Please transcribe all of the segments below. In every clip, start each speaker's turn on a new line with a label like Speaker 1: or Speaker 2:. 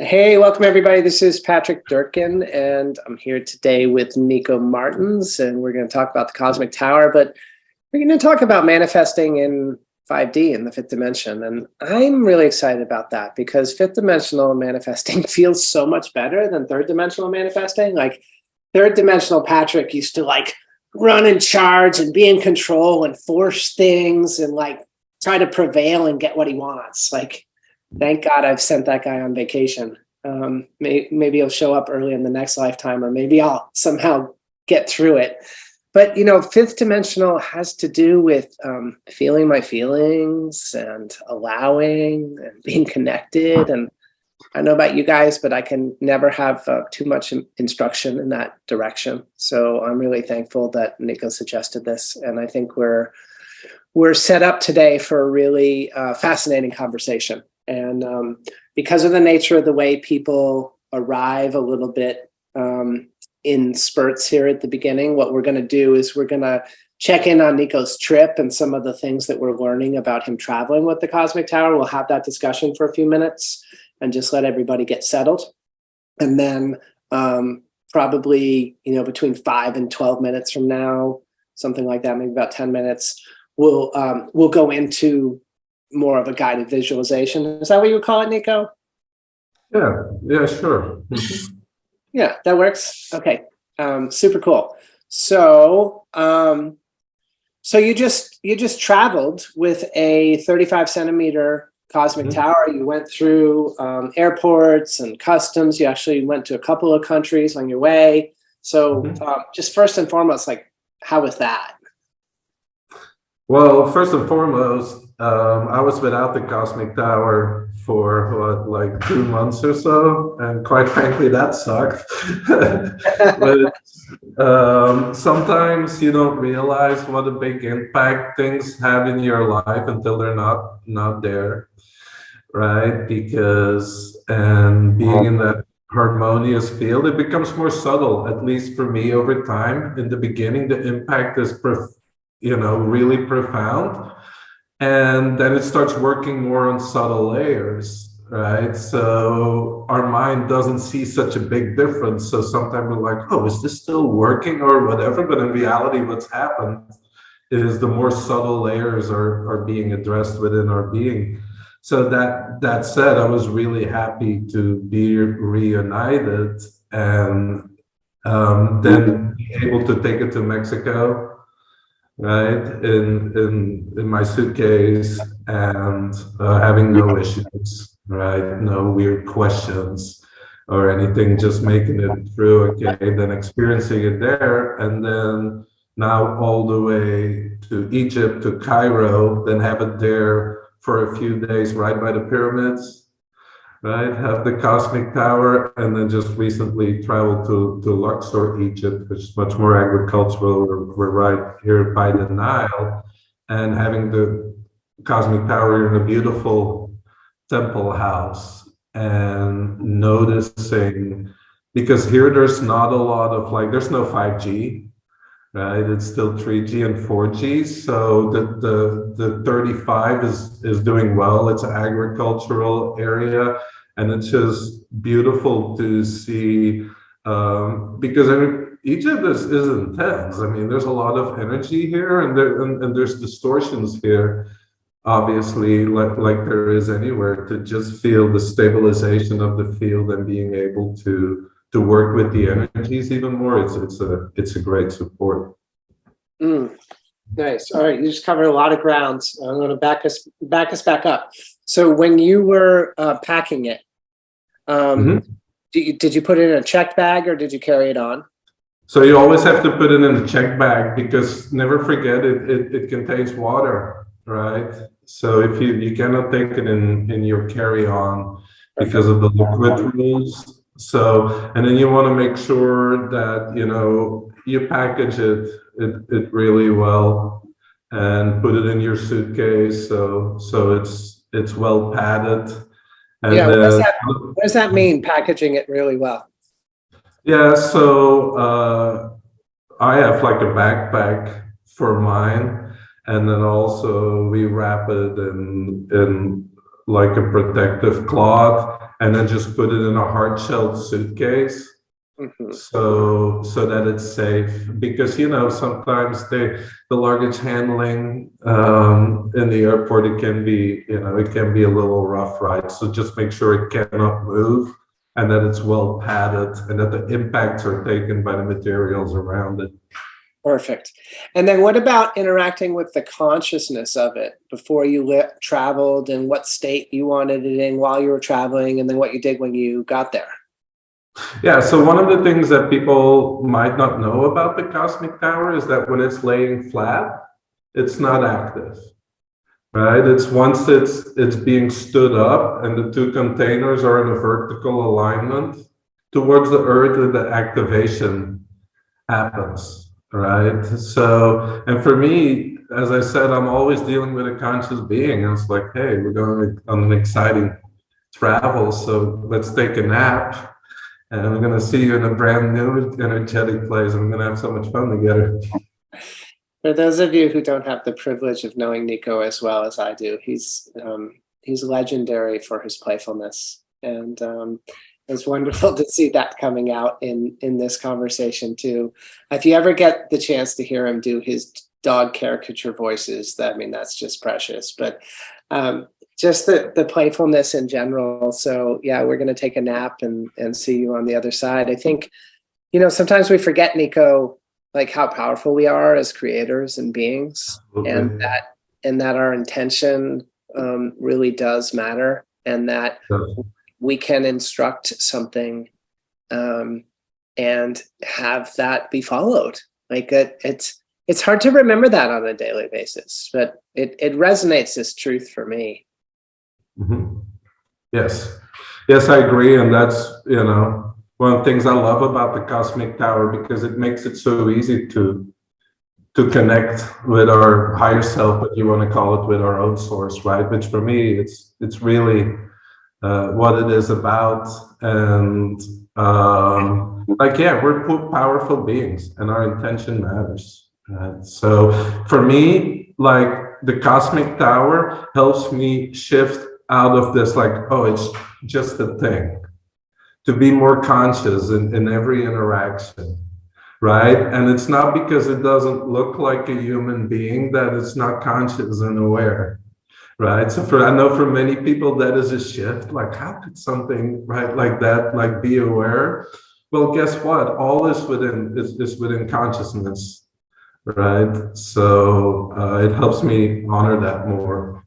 Speaker 1: Hey, welcome everybody. This is Patrick Durkin, and I'm here today with Nico Martins, and we're going to talk about the Cosmic Tower, but we're going to talk about manifesting in 5D in the fifth dimension. And I'm really excited about that because fifth dimensional manifesting feels so much better than third dimensional manifesting. Like third dimensional Patrick used to run and charge and be in control and force things and try to prevail and get what he wants. Thank God I've sent that guy on vacation. Maybe he'll show up early in the next lifetime, or maybe I'll somehow get through it. But, fifth dimensional has to do with feeling my feelings and allowing and being connected. And I don't know about you guys, but I can never have too much instruction in that direction. So I'm really thankful that Nico suggested this. And I think we're set up today for a really fascinating conversation. And because of the nature of the way people arrive a little bit in spurts here at the beginning, what we're going to do is we're going to check in on Nico's trip and some of the things that we're learning about him traveling with the Cosmic Tower. We'll have that discussion for a few minutes and just let everybody get settled. And then probably, between 5 and 12 minutes from now, something like that, maybe about 10 minutes, we'll go into more of a guided visualization. Is that what you would call it, Nico?
Speaker 2: Yeah, sure.
Speaker 1: Yeah, that works. Okay, super cool. So, you just traveled with a 35 centimeter cosmic tower. You went through airports and customs. You actually went to a couple of countries on your way. So, just first and foremost, how was that?
Speaker 2: Well, first and foremost, I was without the Cosmic Tower for 2 months or so, and quite frankly, that sucked. But sometimes you don't realize what a big impact things have in your life until they're not there, right? And being in that harmonious field, it becomes more subtle, at least for me over time. In the beginning, the impact is really profound. And then it starts working more on subtle layers, right? So our mind doesn't see such a big difference. So sometimes we're like, oh, is this still working or whatever? But in reality, what's happened is the more subtle layers are being addressed within our being. So that said, I was really happy to be reunited and then be able to take it to Mexico, right, in my suitcase, and having no issues, right, no weird questions or anything, just making it through, okay, then experiencing it there, and then now all the way to Egypt, to Cairo, then have it there for a few days right by the pyramids, right, have the Cosmic Tower, and then just recently traveled to Luxor, Egypt, which is much more agricultural. We're right here by the Nile, and having the Cosmic Tower in a beautiful temple house, and noticing, because here there's not a lot of there's no 5G, right? It's still 3G and 4G. So the 35 is doing well. It's an agricultural area, and it's just beautiful to see, because Egypt is intense. I mean, there's a lot of energy here, and there's distortions here, obviously, like there is anywhere, to just feel the stabilization of the field and being able to work with the energies even more. It's a great support.
Speaker 1: Nice. All right, you just covered a lot of grounds. I'm going to back us back up. So when you were packing it, did you put it in a checked bag or did you carry it on?
Speaker 2: So you always have to put it in a checked bag, because never forget it contains water, right? So if you cannot take it in your carry-on because of the liquid rules. So, and then you want to make sure that you package it really well and put it in your suitcase, so it's well padded. And
Speaker 1: yeah, what does that mean, packaging it really well?
Speaker 2: Yeah, so I have a backpack for mine, and then also we wrap it in a protective cloth, and then just put it in a hard-shelled suitcase.
Speaker 1: Mhm.
Speaker 2: So that it's safe, because sometimes the luggage handling in the airport, it can be a little rough, right? So just make sure it cannot move, and that it's well padded, and that the impacts are taken by the materials around it.
Speaker 1: Perfect. And then what about interacting with the consciousness of it before you traveled, and what state you wanted it in while you were traveling, and then what you did when you got there?
Speaker 2: Yeah, so one of the things that people might not know about the cosmic tower is that when it's laying flat, it's not active, right? It's once it's being stood up and the two containers are in a vertical alignment towards the earth, and the activation happens, right? So, and for me, as I said, I'm always dealing with a conscious being. And it's like, hey, we're going on an exciting travel, so let's take a nap. And I'm going to see you in a brand new energetic place. I'm going to have so much fun together.
Speaker 1: For those of you who don't have the privilege of knowing Nico as well as I do, he's legendary for his playfulness, and it's wonderful to see that coming out in this conversation too. If you ever get the chance to hear him do his dog caricature voices, that's just precious. But just the playfulness in general. So yeah, we're going to take a nap and see you on the other side. I think, sometimes we forget, Nico, like how powerful we are as creators and beings,
Speaker 2: Absolutely.
Speaker 1: and that our intention really does matter, and that we can instruct something and have that be followed. Like it's hard to remember that on a daily basis, but it resonates as truth for me.
Speaker 2: Mm-hmm. Yes, I agree. And that's, one of the things I love about the cosmic tower, because it makes it so easy to connect with our higher self, what you want to call it, with our own source, right? Which for me, it's really what it is about. And we're powerful beings, and our intention matters. So for me, like, the cosmic tower helps me shift out of this, like, oh, it's just a thing, to be more conscious in every interaction, right? And it's not because it doesn't look like a human being that it's not conscious and aware, right? So I know for many people that is a shift, like, how could something, right, like that, like, be aware? Well, guess what? All is within consciousness, right? So it helps me honor that more.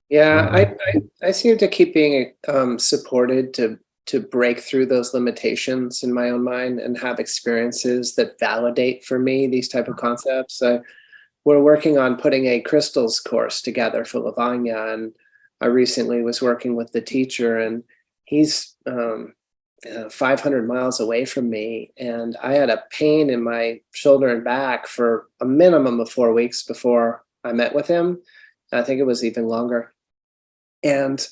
Speaker 1: Yeah, I seem to keep being supported to break through those limitations in my own mind and have experiences that validate for me these type of concepts. We're working on putting a crystals course together for Lavanya, and I recently was working with the teacher, and he's 500 miles away from me, and I had a pain in my shoulder and back for a minimum of 4 weeks before I met with him. I think it was even longer. And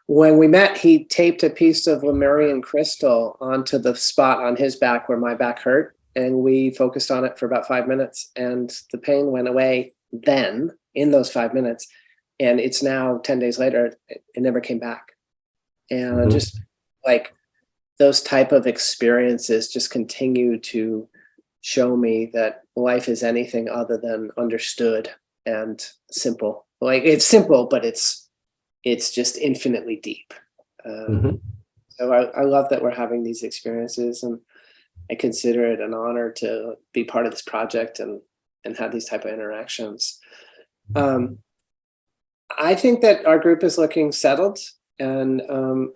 Speaker 1: when we met, he taped a piece of Lemurian crystal onto the spot on his back where my back hurt. And we focused on it for about 5 minutes, and the pain went away then in those 5 minutes. And it's now 10 days later, it never came back. And just like those type of experiences just continue to show me that life is anything other than understood and simple. Like, it's simple, but it's just infinitely deep. So I love that we're having these experiences, and I consider it an honor to be part of this project and have these type of interactions. I think that our group is looking settled, and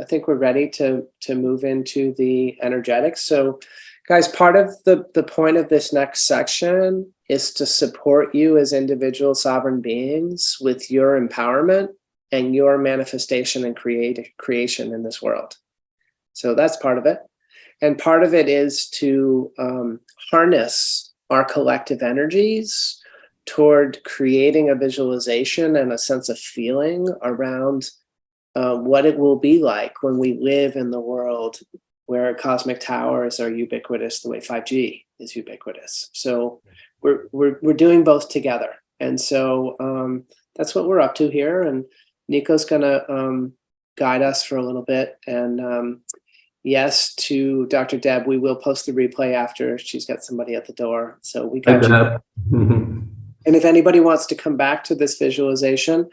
Speaker 1: I think we're ready to move into the energetics. So, guys, part of the point of this next section is to support you as individual sovereign beings with your empowerment and your manifestation and creation in this world. So that's part of it. And part of it is to harness our collective energies toward creating a visualization and a sense of feeling around what it will be like when we live in the world where cosmic towers are ubiquitous the way 5G is ubiquitous. So we're doing both together. And so that's what we're up to here. And Nico's going to guide us for a little bit. And yes, to Dr. Deb, we will post the replay after. She's got somebody at the door. So we got you. And if anybody wants to come back to this visualization,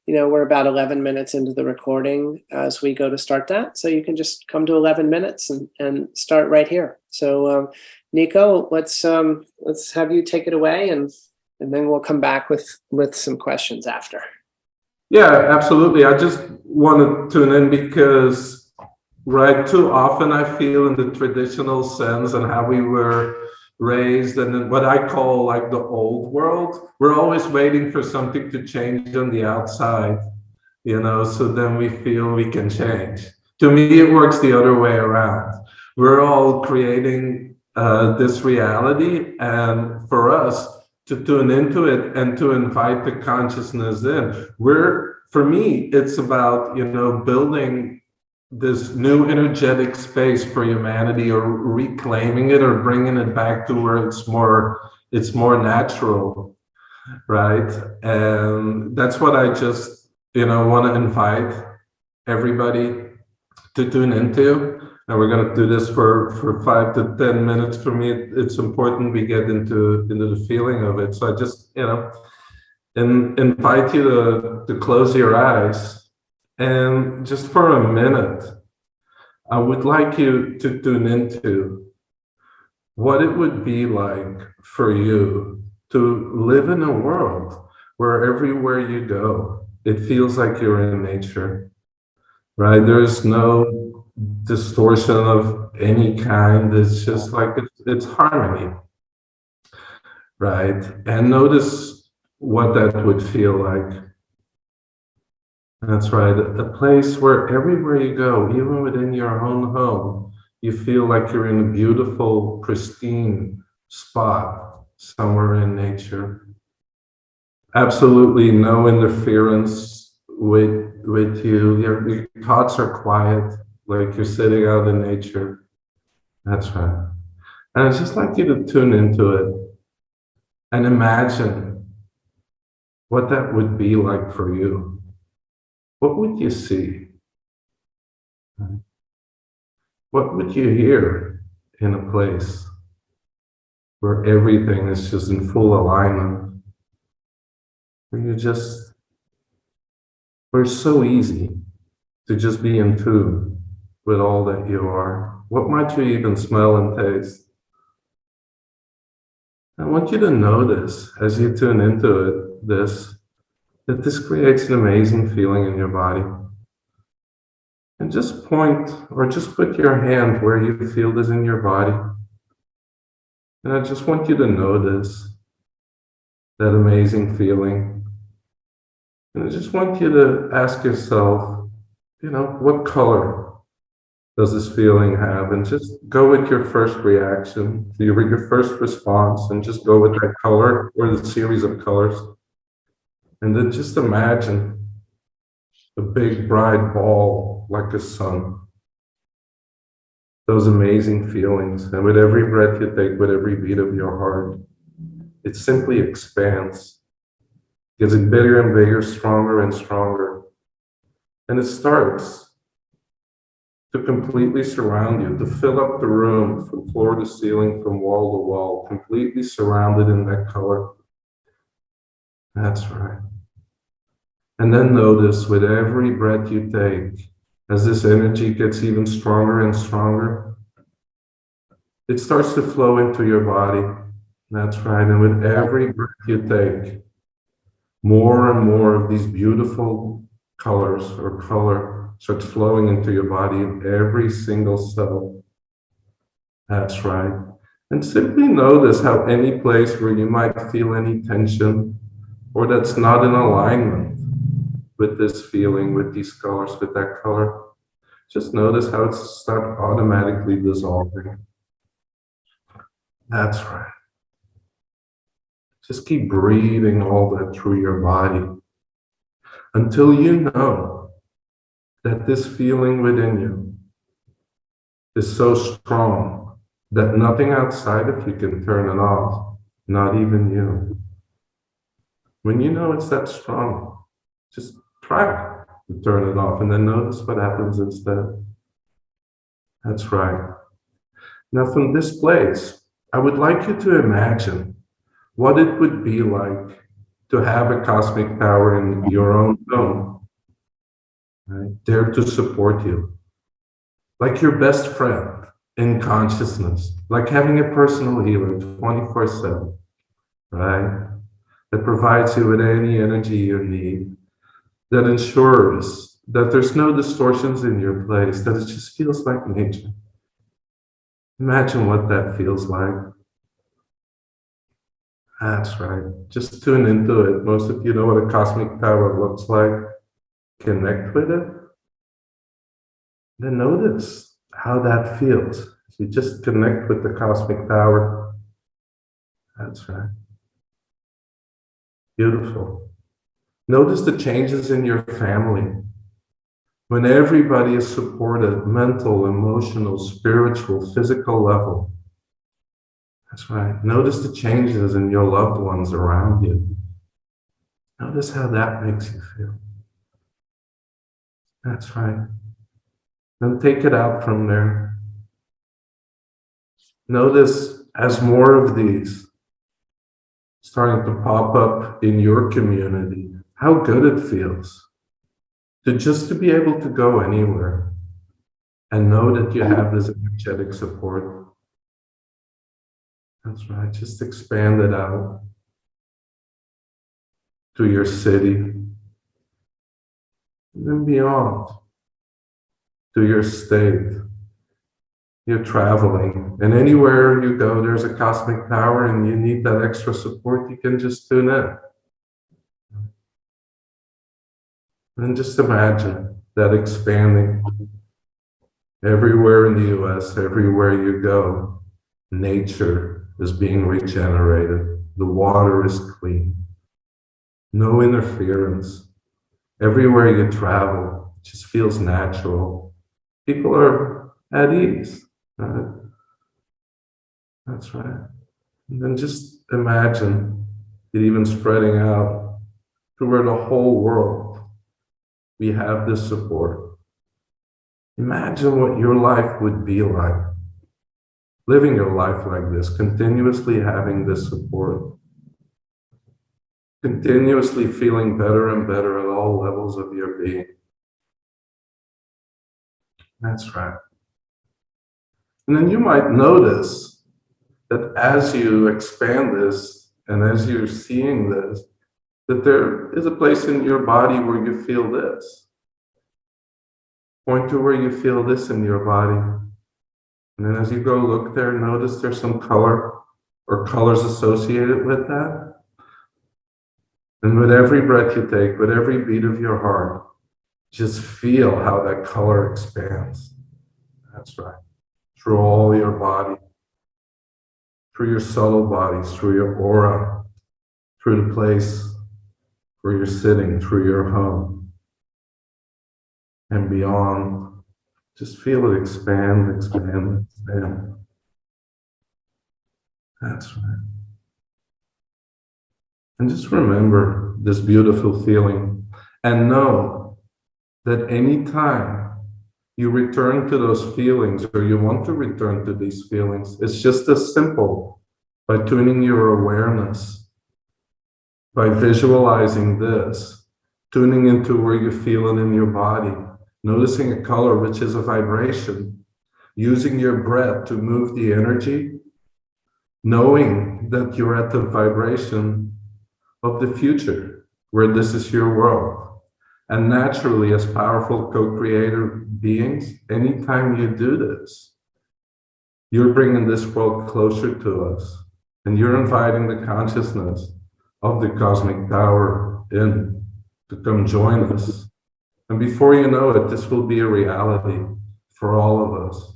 Speaker 1: we're about 11 minutes into the recording as we go to start that. So you can just come to 11 minutes and start right here. So Nico, let's have you take it away, and then we'll come back with some questions after.
Speaker 2: Yeah, absolutely. I just want to tune in because, right, too often I feel in the traditional sense and how we were raised and in what I call like the old world, we're always waiting for something to change on the outside, so then we feel we can change. To me, it works the other way around. We're all creating this reality, and for us to tune into it and to invite the consciousness in, for me, it's about, building this new energetic space for humanity, or reclaiming it, or bringing it back to where it's more natural, right? And that's what I just want to invite everybody to tune into. And we're going to do this for 5 to 10 minutes. For me, it's important we get into the feeling of it. So I just invite you to close your eyes. And just for a minute, I would like you to tune into what it would be like for you to live in a world where everywhere you go, it feels like you're in nature, right? There's no distortion of any kind. It's just like it's harmony, right? And notice what that would feel like. That's right. A place where everywhere you go, even within your own home, you feel like you're in a beautiful, pristine spot somewhere in nature. Absolutely no interference with you. Your thoughts are quiet, like you're sitting out in nature. That's right. And I'd just like you to tune into it and imagine what that would be like for you. What would you see? What would you hear in a place where everything is just in full alignment? Where it's so easy to just be in tune with all that you are. What might you even smell and taste? I want you to notice as you tune into that this creates an amazing feeling in your body. And just point or just put your hand where you feel this in your body. And I just want you to notice that amazing feeling. And I just want you to ask yourself, what color does this feeling have? And just go with your first reaction, your first response, and just go with that color or the series of colors. And then just imagine a big bright ball like a sun. Those amazing feelings. And with every breath you take, with every beat of your heart, it simply expands, gets bigger and bigger, stronger and stronger. And it starts to completely surround you, to fill up the room from floor to ceiling, from wall to wall, completely surrounded in that color. That's right. And then notice with every breath you take, as this energy gets even stronger and stronger, it starts to flow into your body. That's right. And with every breath you take, more and more of these beautiful colors or color starts flowing into your body in every single cell. That's right. And simply notice how any place where you might feel any tension or that's not in alignment with this feeling, with these colors, with that color, just notice how it starts automatically dissolving. That's right. Just keep breathing all that through your body until you know that this feeling within you is so strong that nothing outside of you can turn it off, not even you. When you know it's that strong, just try it. to turn it off, and then notice what happens instead. That's right. Now, from this place, I would like you to imagine what it would be like to have a cosmic power in your own home, right? There to support you, like your best friend in consciousness, like having a personal healer 24/7, right? That provides you with any energy you need, that ensures that there's no distortions in your place, that it just feels like nature. Imagine what that feels like. That's right. Just tune into it. Most of you know what a cosmic power looks like. Connect with it. Then notice how that feels. You just connect with the cosmic power. That's right. Beautiful. Notice the changes in your family. When everybody is supported, mental, emotional, spiritual, physical level. That's right. Notice the changes in your loved ones around you. Notice how that makes you feel. That's right. Then take it out from there. Notice as more of these starting to pop up in your community, how good it feels to just to be able to go anywhere and know that you have this energetic support. That's right. Just expand it out to your city and then beyond to your state. You're traveling, and anywhere you go, there's a cosmic power, and you need that extra support. You can just tune in. And just imagine that expanding everywhere in the US, everywhere you go, nature is being regenerated. The water is clean. No interference. Everywhere you travel, it just feels natural. People are at ease. Right? That's right. And then just imagine it even spreading out toward the whole world. We have this support. Imagine what your life would be like, living your life like this, continuously having this support, continuously feeling better and better at all levels of your being. That's right. And then you might notice that as you expand this and as you're seeing this, that there is a place in your body where you feel this. Point to where you feel this in your body. And then as you go look there, notice there's some color or colors associated with that. And with every breath you take, with every beat of your heart, just feel how that color expands. That's right. Through all your body, through your subtle bodies, through your aura, through the place where you're sitting, through your home, and beyond. Just feel it expand, expand, expand. That's right. And just remember this beautiful feeling and know that anytime you return to those feelings or you want to return to these feelings, it's just as simple by tuning your awareness, by visualizing this, tuning into where you feel it in your body, noticing a color which is a vibration, using your breath to move the energy, knowing that you're at the vibration of the future, where this is your world. And naturally, as powerful co-creator beings, anytime you do this, you're bringing this world closer to us, and you're inviting the consciousness of the cosmic power in to come join us. And before you know it, this will be a reality for all of us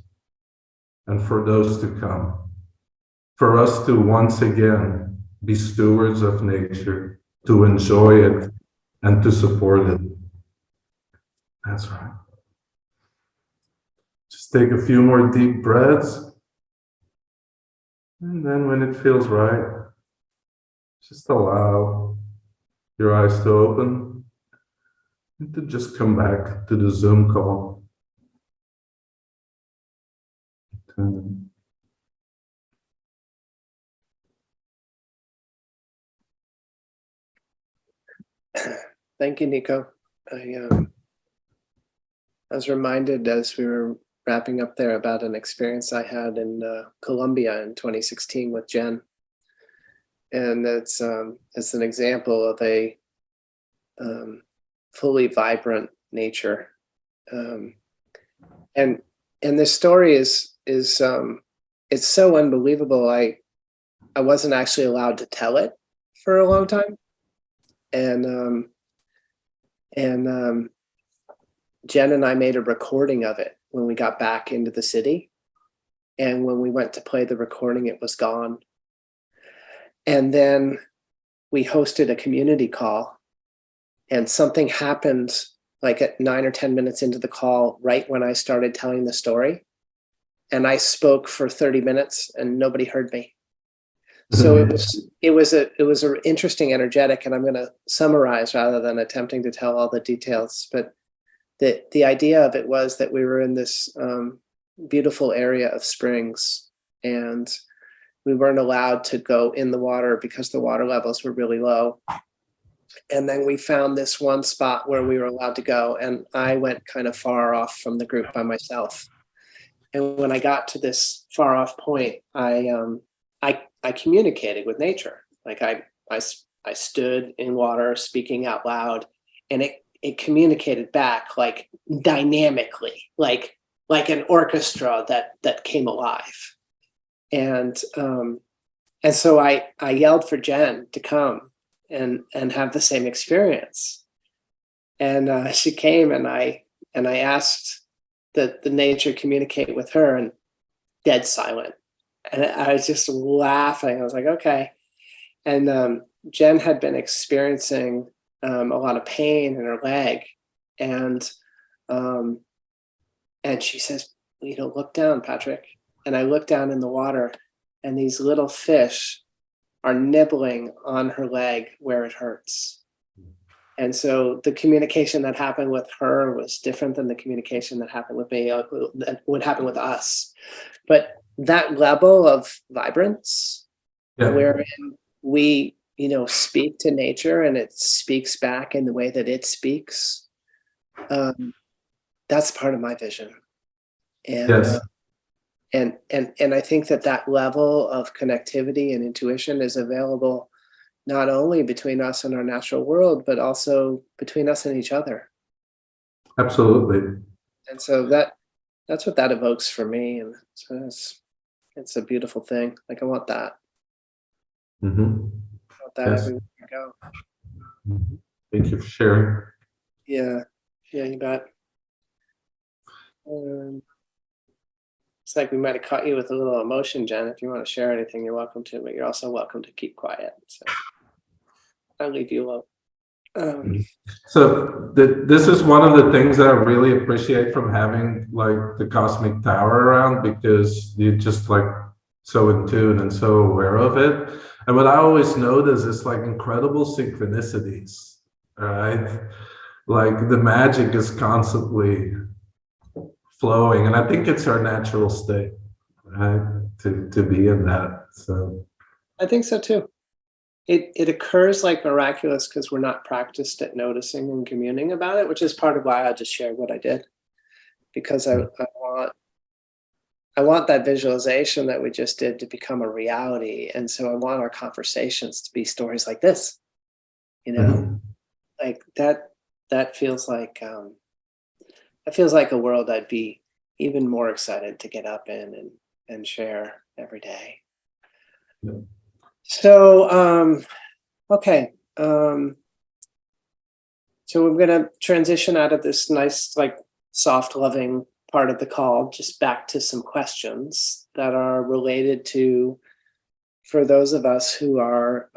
Speaker 2: and for those to come. For us to once again be stewards of nature, to enjoy it and to support it. That's right. Just take a few more deep breaths. And then when it feels right, just allow your eyes to open need to just come back to the Zoom call.
Speaker 1: Thank you, Nico. I was reminded as we were wrapping up there about an experience I had in Colombia in 2016 with Jen. And it's an example of a fully vibrant nature. And this story is it's so unbelievable. I wasn't actually allowed to tell it for a long time. And Jen and I made a recording of it when we got back into the city. And when we went to play the recording, it was gone. And then we hosted a community call, and something happened like at 9 or 10 minutes into the call, right when I started telling the story. And I spoke for 30 minutes and nobody heard me. So it was an interesting, energetic, and I'm going to summarize rather than attempting to tell all the details. But the idea of it was that we were in this beautiful area of springs, and we weren't allowed to go in the water because the water levels were really low. And then we found this one spot where we were allowed to go, and I went kind of far off from the group by myself. And when I got to this far off point, I communicated with nature. Like I stood in water speaking out loud, and it communicated back like dynamically, like an orchestra that came alive. And so I yelled for Jen to come and have the same experience. And she came, and I asked that the nature communicate with her, and dead silent. And I was just laughing. I was like, okay. And Jen had been experiencing a lot of pain in her leg. And she says, look down, Patrick. And I looked down in the water, and these little fish are nibbling on her leg where it hurts. And so the communication that happened with her was different than the communication that happened with me, that would happen with us. But that level of vibrance, wherein we, speak to nature and it speaks back in the way that it speaks, that's part of my vision. And,
Speaker 2: yes.
Speaker 1: And I think that level of connectivity and intuition is available not only between us and our natural world, but also between us and each other.
Speaker 2: Absolutely.
Speaker 1: And so that's what that evokes for me. And so it's a beautiful thing. Like I want that.
Speaker 2: Mm-hmm.
Speaker 1: I want that everywhere I go.
Speaker 2: Mm-hmm. Thank you for sharing.
Speaker 1: Yeah, you bet. It's like we might have caught you with a little emotion, Jen. If you want to share anything, you're welcome to, but you're also welcome to keep quiet. So I'll leave you alone.
Speaker 2: So this is one of the things that I really appreciate from having like the Cosmic Tower around, because you're just like so in tune and so aware of it. And what I always notice is like incredible synchronicities, right? Like the magic is constantly flowing, and I think it's our natural state, right? To be in that. So
Speaker 1: I think so too. It occurs like miraculous because we're not practiced at noticing and communing about it, which is part of why I just shared what I did, because I want that visualization that we just did to become a reality. And so I want our conversations to be stories like this, like that feels like a world I'd be even more excited to get up in and share every day.
Speaker 2: Yeah.
Speaker 1: So, okay. So we're going to transition out of this nice, like soft, loving part of the call, just back to some questions that are related to, for those of us who are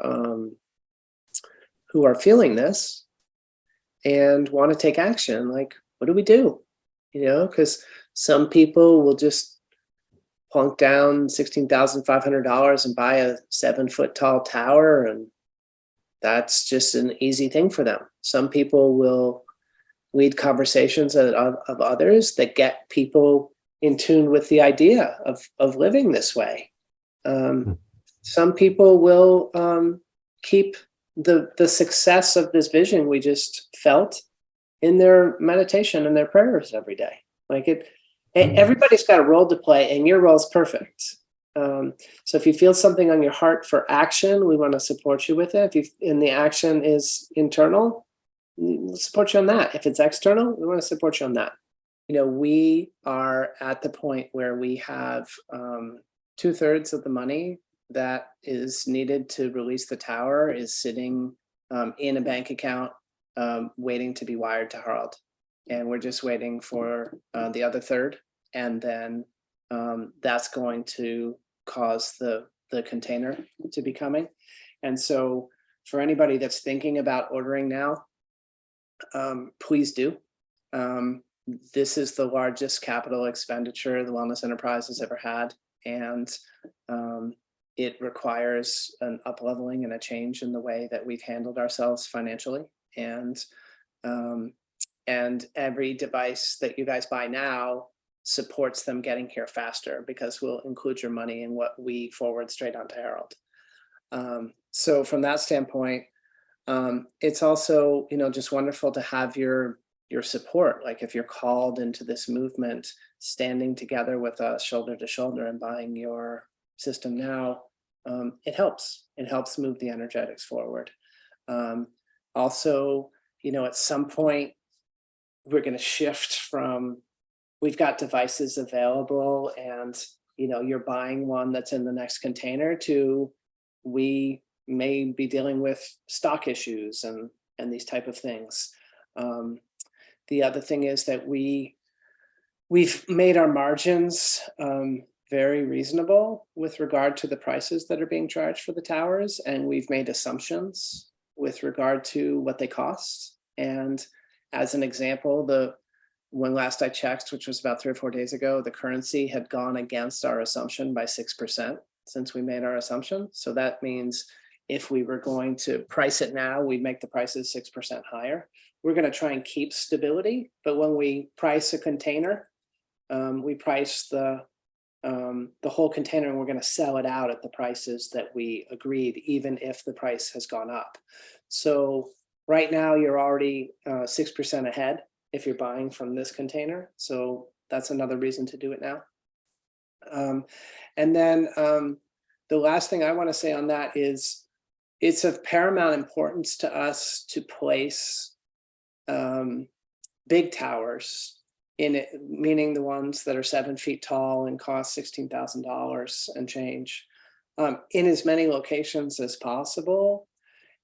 Speaker 1: feeling this and want to take action. Like, what do we do? Because some people will just plunk down $16,500 and buy a 7-foot tall tower, and that's just an easy thing for them. Some people will lead conversations of others that get people in tune with the idea of living this way. Some people will keep the success of this vision we just felt in their meditation and their prayers every day. Like everybody's got a role to play, and your role is perfect. So if you feel something on your heart for action, we want to support you with it. And the action is internal, we'll support you on that. If it's external, we want to support you on that. We are at the point where we have 2/3 of the money that is needed to release the tower is sitting in a bank account, waiting to be wired to Harald. And we're just waiting for the other third. And then that's going to cause the container to be coming. And so for anybody that's thinking about ordering now, please do. This is the largest capital expenditure the Wellness Enterprise has ever had. And it requires an up-leveling and a change in the way that we've handled ourselves financially. And every device that you guys buy now supports them getting here faster, because we'll include your money in what we forward straight onto Harald. So from that standpoint, it's also, just wonderful to have your support. Like if you're called into this movement, standing together with us shoulder to shoulder and buying your system now, it helps move the energetics forward. Also, at some point we're going to shift from, we've got devices available and, you're buying one that's in the next container, to we may be dealing with stock issues and these type of things. The other thing is that we've made our margins very reasonable with regard to the prices that are being charged for the towers, and we've made assumptions with regard to what they cost. And as an example, when last I checked, which was about 3 or 4 days ago, the currency had gone against our assumption by 6% since we made our assumption. So that means if we were going to price it now, we'd make the prices 6% higher. We're going to try and keep stability, but when we price a container, we price the whole container, and we're going to sell it out at the prices that we agreed, even if the price has gone up. So right now you're already 6% ahead if you're buying from this container. So that's another reason to do it now. And then the last thing I want to say on that is it's of paramount importance to us to place big towers in it, meaning the ones that are 7 feet tall and cost $16,000 and change, in as many locations as possible.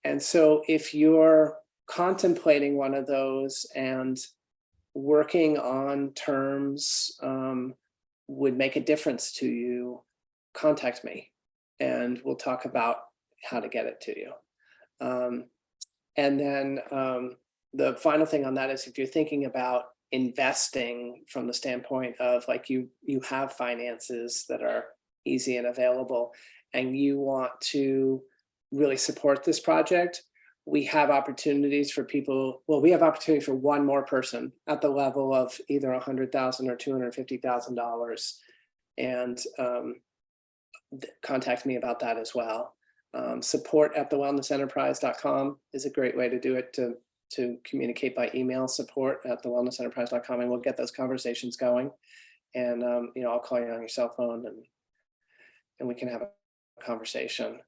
Speaker 1: And so if you're contemplating one of those and working on terms would make a difference to you, contact me and we'll talk about how to get it to you. And then the final thing on that is, if you're thinking about investing from the standpoint of like you have finances that are easy and available and you want to really support this project, we have opportunities for people. Well, we have opportunity for one more person at the level of either $100,000 or $250,000, and contact me about that as well. Support at thewellnessenterprise.com is a great way to do it, to communicate by email, support at thewellnessenterprise.com, and we'll get those conversations going. And I'll call you on your cell phone and we can have a conversation.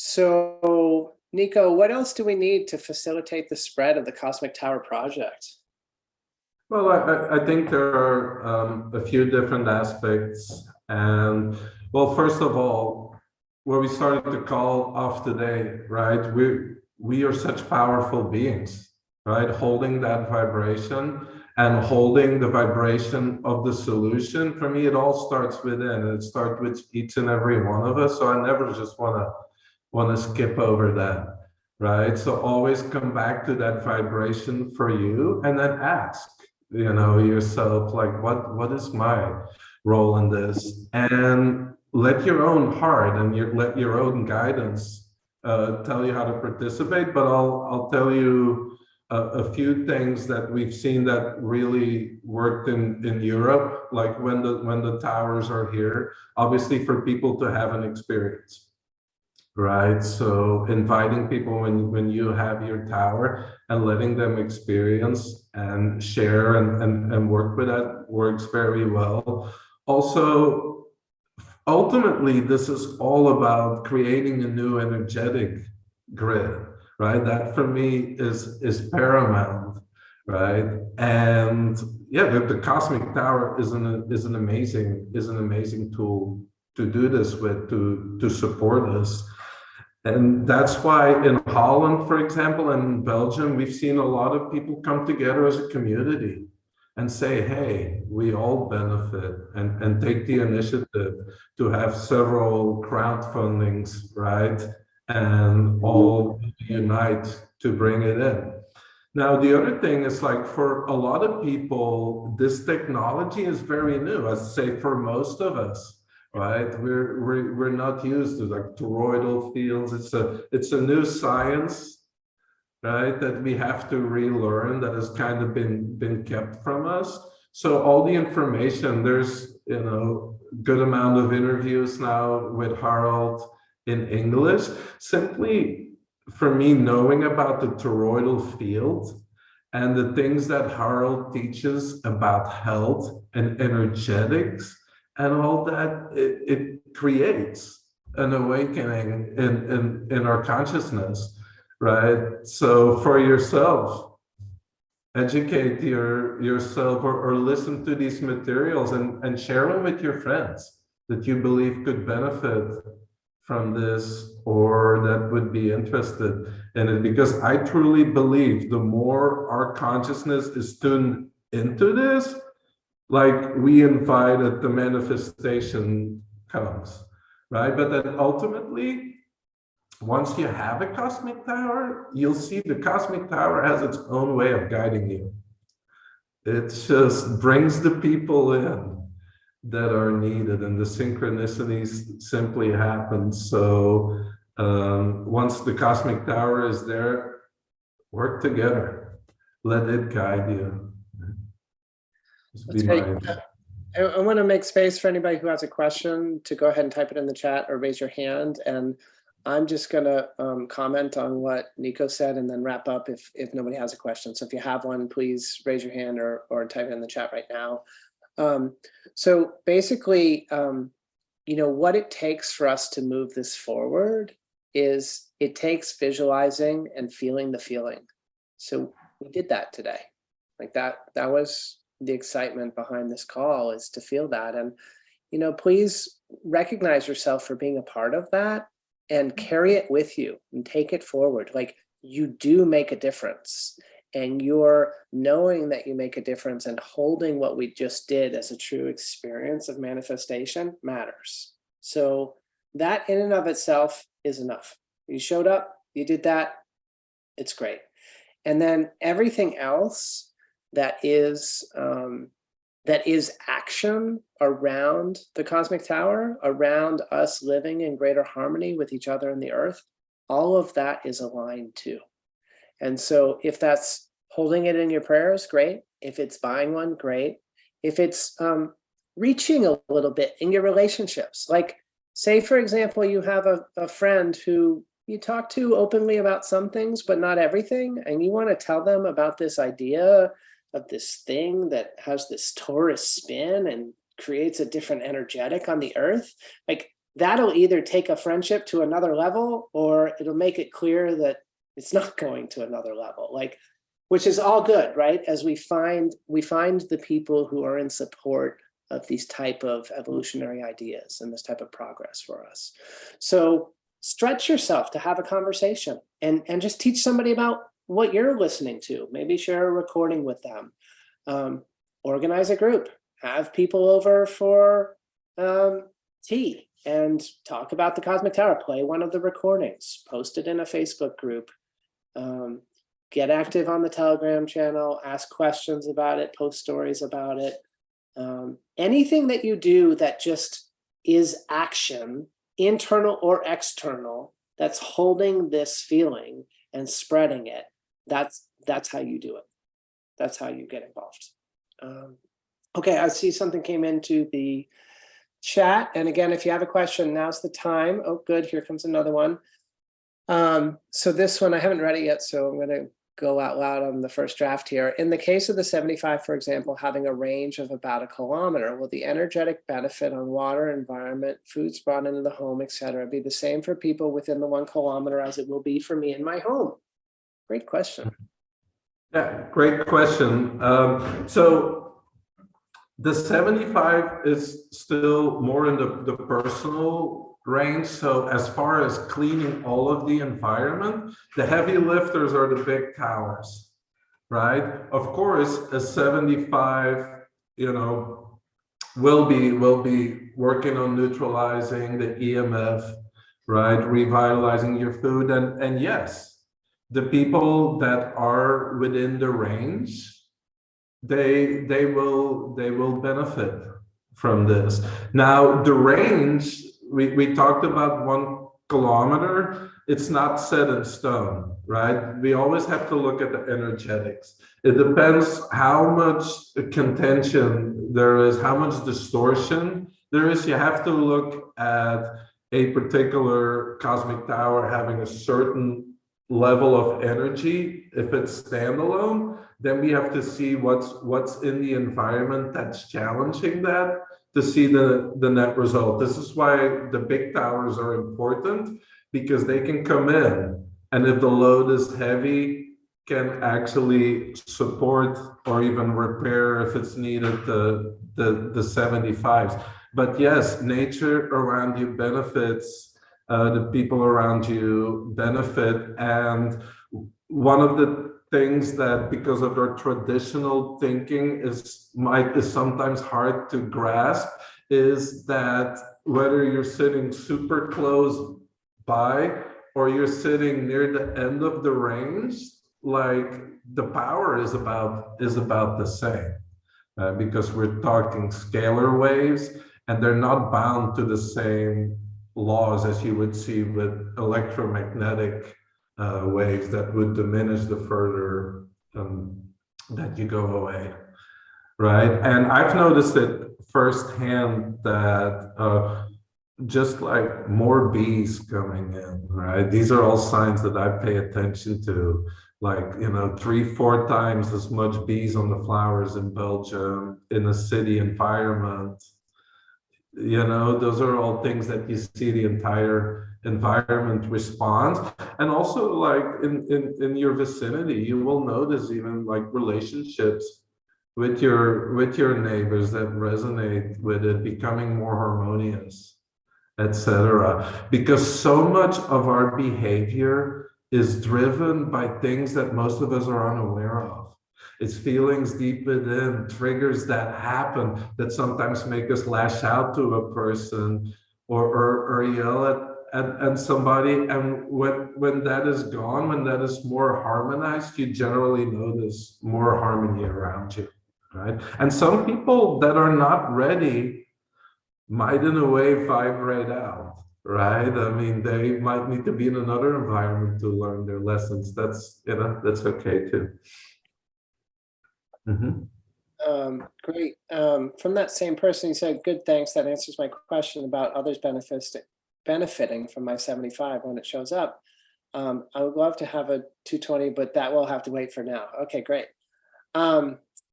Speaker 1: So Nico, what else do we need to facilitate the spread of the Cosmic Tower project?
Speaker 2: Well, I think there are a few different aspects. And well, first of all, where we started the call off today, right? We are such powerful beings, right? Holding that vibration and holding the vibration of the solution. For me, it all starts within. It starts with each and every one of us. So I never just want to skip over that, right? So always come back to that vibration for you, and then ask, yourself, like, what is my role in this? And let your own heart and let your own guidance tell you how to participate. But I'll tell you a few things that we've seen that really worked in Europe, like when the towers are here, obviously for people to have an experience. Right. So inviting people when you have your tower and letting them experience and share and work with that works very well. Also, ultimately, this is all about creating a new energetic grid, right? That for me is paramount, right? And yeah, the cosmic tower is an amazing tool to do this with, to support us. And that's why in Holland, for example, and in Belgium, we've seen a lot of people come together as a community and say, hey, we all benefit, and take the initiative to have several crowdfundings, right? And all unite to bring it in. Now, the other thing is, like, for a lot of people, this technology is very new. I'd say for most of us, right? We're not used to like toroidal fields. It's a new science, right? That we have to relearn, that has kind of been kept from us. So all the information, there's good amount of interviews now with Harold in English. Simply for me, knowing about the toroidal field and the things that Harold teaches about health and energetics and all that, it creates an awakening in our consciousness, right? So for yourself, educate yourself, or listen to these materials and share them with your friends that you believe could benefit from this or that would be interested in it. Because I truly believe the more our consciousness is tuned into this, like we invited, the manifestation comes, right? But then ultimately, once you have a cosmic tower, you'll see the cosmic tower has its own way of guiding you. It just brings the people in that are needed, and the synchronicities simply happen. So once the cosmic tower is there, work together, let it guide you.
Speaker 1: That's great. I want to make space for anybody who has a question to go ahead and type it in the chat or raise your hand. And I'm just going to comment on what Nico said and then wrap up if nobody has a question. So if you have one, please raise your hand or type it in the chat right now. So basically, what it takes for us to move this forward is it takes visualizing and feeling the feeling. So we did that today. Like that was the excitement behind this call, is to feel that. And, please recognize yourself for being a part of that and carry it with you and take it forward. Like, you do make a difference, and you're knowing that you make a difference and holding what we just did as a true experience of manifestation matters. So that in and of itself is enough. You showed up, you did that, it's great. And then everything else that is action around the cosmic tower, around us living in greater harmony with each other and the earth, all of that is aligned too. And so if that's holding it in your prayers, great. If it's buying one, great. If it's reaching a little bit in your relationships, like say, for example, you have a friend who you talk to openly about some things, but not everything, and you want to tell them about this idea of this thing that has this torus spin and creates a different energetic on the earth, like that'll either take a friendship to another level, or it'll make it clear that it's not going to another level, like, which is all good, right? As we find the people who are in support of these type of evolutionary ideas and this type of progress for us. So stretch yourself to have a conversation and just teach somebody about what you're listening to. Maybe share a recording with them. Organize a group. Have people over for tea and talk about the cosmic tower. Play one of the recordings. Post it in a Facebook group. Get active on the Telegram channel. Ask questions about it. Post stories about it. Anything that you do that just is action, internal or external, that's holding this feeling and spreading it, That's how you do it. That's how you get involved. Okay, I see something came into the chat. And again, if you have a question, now's the time. Oh, good. Here comes another one. So this one, I haven't read it yet, so I'm going to go out loud on the first draft here. In the case of the 75, for example, having a range of about 1 kilometer, will the energetic benefit on water, environment, foods brought into the home, etc., be the same for people within the 1 kilometer as it will be for me in my home? Great question.
Speaker 2: Yeah, great question. So the 75 is still more in the personal range. So as far as cleaning all of the environment, the heavy lifters are the big towers, right? Of course, a 75, will be working on neutralizing the EMF, right? Revitalizing your food. And yes, the people that are within the range, they will benefit from this. Now, the range, we talked about 1 kilometer. It's not set in stone, right? We always have to look at the energetics. It depends how much contention there is, how much distortion there is. You have to look at a particular cosmic tower having a certain level of energy. If it's standalone, then we have to see what's in the environment that's challenging that to see the net result. This is why the big towers are important, because they can come in, and if the load is heavy, can actually support or even repair, if it's needed, the 75s. But yes, nature around you benefits, the people around you benefit. And one of the things that, because of their traditional thinking, is sometimes hard to grasp, is that whether you're sitting super close by or you're sitting near the end of the range, like the power is about the same, because we're talking scalar waves, and they're not bound to the same laws as you would see with electromagnetic waves that would diminish the further that you go away, right? And I've noticed it firsthand that just like more bees coming in, right? These are all signs that I pay attention to, like, 3-4 times as much bees on the flowers in Belgium in a city environment. Those are all things that you see the entire environment responds. And also, like in your vicinity, you will notice even like relationships with your neighbors that resonate with it becoming more harmonious, etc. Because so much of our behavior is driven by things that most of us are unaware of. It's feelings deep within, triggers that happen that sometimes make us lash out to a person or yell at somebody. And when that is gone, when that is more harmonized, you generally notice more harmony around you, right? And some people that are not ready might in a way vibrate out, right? I mean, they might need to be in another environment to learn their lessons. That's okay too.
Speaker 1: Great. From that same person, he said, good, thanks. That answers my question about others benefiting from my 75 when it shows up. I would love to have a 220, but that will have to wait for now. Okay, great.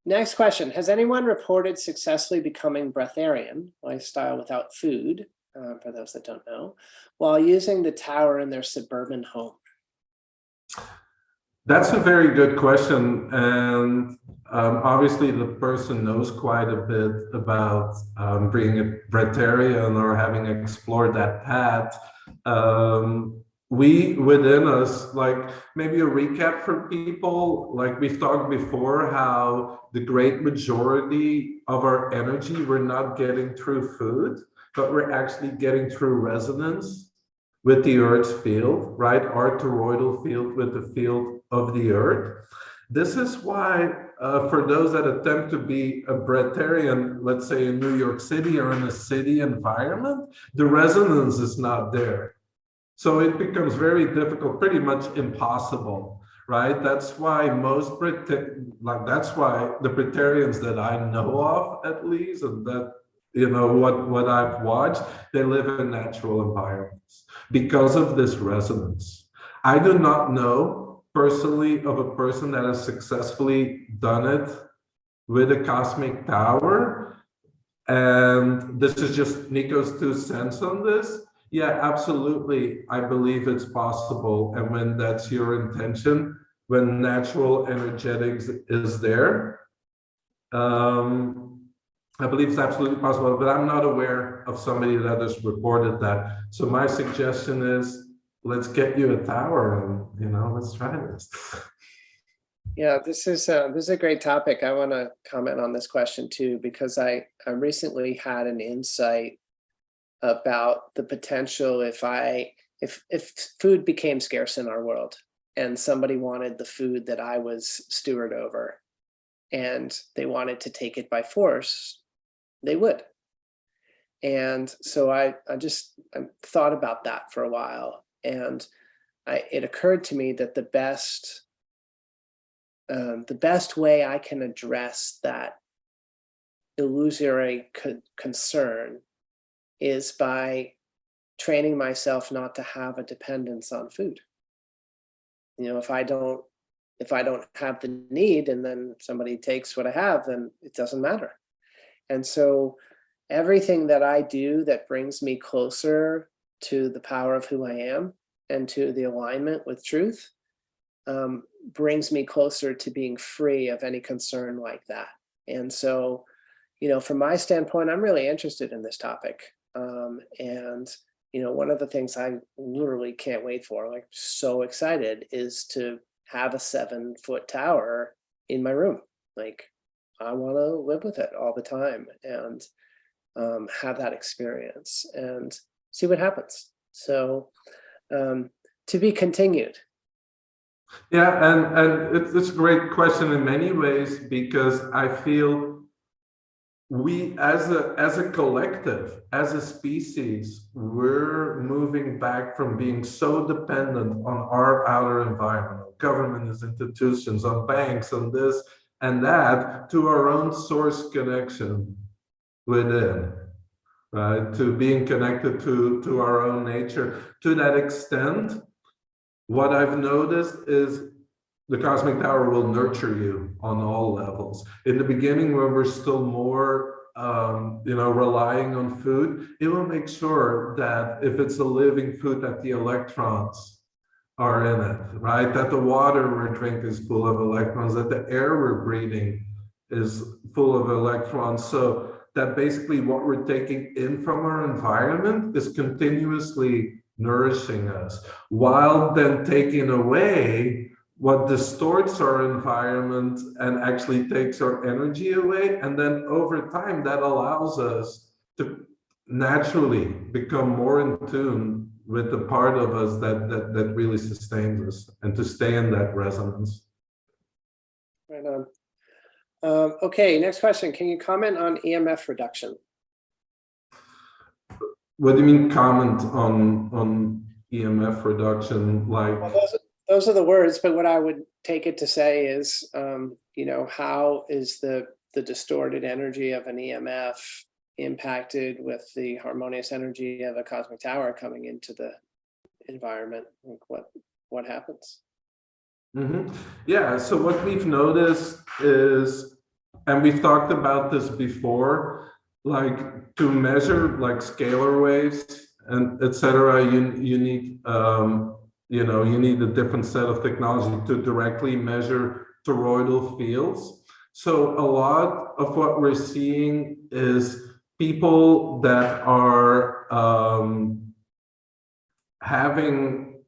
Speaker 1: Next question. Has anyone reported successfully becoming breatharian, lifestyle without food, for those that don't know, while using the tower in their suburban home?
Speaker 2: That's a very good question. And obviously the person knows quite a bit about being a breatharian or having explored that path. We within us, like maybe a recap for people, like we've talked before, how the great majority of our energy we're not getting through food, but we're actually getting through resonance with the Earth's field, right? Our toroidal field with the field of the Earth. This is why for those that attempt to be a breatharian, let's say in New York City or in a city environment, the resonance is not there. So it becomes very difficult, pretty much impossible, right? That's why that's why the Praetorians that I know of, at least, and that what I've watched, they live in natural environments because of this resonance. I do not know personally of a person that has successfully done it with a cosmic tower. And this is just Nico's 2 cents on this. Yeah, absolutely. I believe it's possible. And when that's your intention, when natural energetics is there, I believe it's absolutely possible, but I'm not aware of somebody that has reported that. So my suggestion is, let's get you a tower and, let's try this.
Speaker 1: Yeah, this is a great topic. I want to comment on this question too, because I recently had an insight about the potential if food became scarce in our world and somebody wanted the food that I was steward over and they wanted to take it by force, they would. And so I thought about that for a while, and it occurred to me that the best way I can address that illusory concern is by training myself not to have a dependence on food. If I don't have the need and then somebody takes what I have, then it doesn't matter. And so everything that I do that brings me closer to the power of who I am and to the alignment with truth brings me closer to being free of any concern like that. And so, from my standpoint, I'm really interested in this topic. And one of the things I literally can't wait for, like so excited, is to have a 7-foot tower in my room. Like I want to live with it all the time and have that experience and see what happens. So to be continued.
Speaker 2: Yeah, and it's a great question in many ways, because I feel we as a collective, as a species, we're moving back from being so dependent on our outer environment, on government, as institutions, on banks, on this and that, to our own source connection within, right? To being connected to our own nature. To that extent, what I've noticed is the cosmic tower will nurture you on all levels. In the beginning, when we're still more relying on food, it will make sure that if it's a living food, that the electrons are in it, right? That the water we're drinking is full of electrons, that the air we're breathing is full of electrons. So that basically what we're taking in from our environment is continuously nourishing us, while then taking away what distorts our environment and actually takes our energy away. And then over time, that allows us to naturally become more in tune with the part of us that really sustains us, and to stay in that resonance.
Speaker 1: Right on. Okay, next question. Can you comment on EMF reduction?
Speaker 2: What do you mean comment on EMF reduction? Like,
Speaker 1: well, those are the words, but what I would take it to say is, how is the distorted energy of an EMF impacted with the harmonious energy of a cosmic tower coming into the environment? Like what happens?
Speaker 2: Mm-hmm. Yeah, so what we've noticed is, and we've talked about this before, like to measure like scalar waves and etc. You need you need a different set of technology to directly measure toroidal fields. So a lot of what we're seeing is people that are having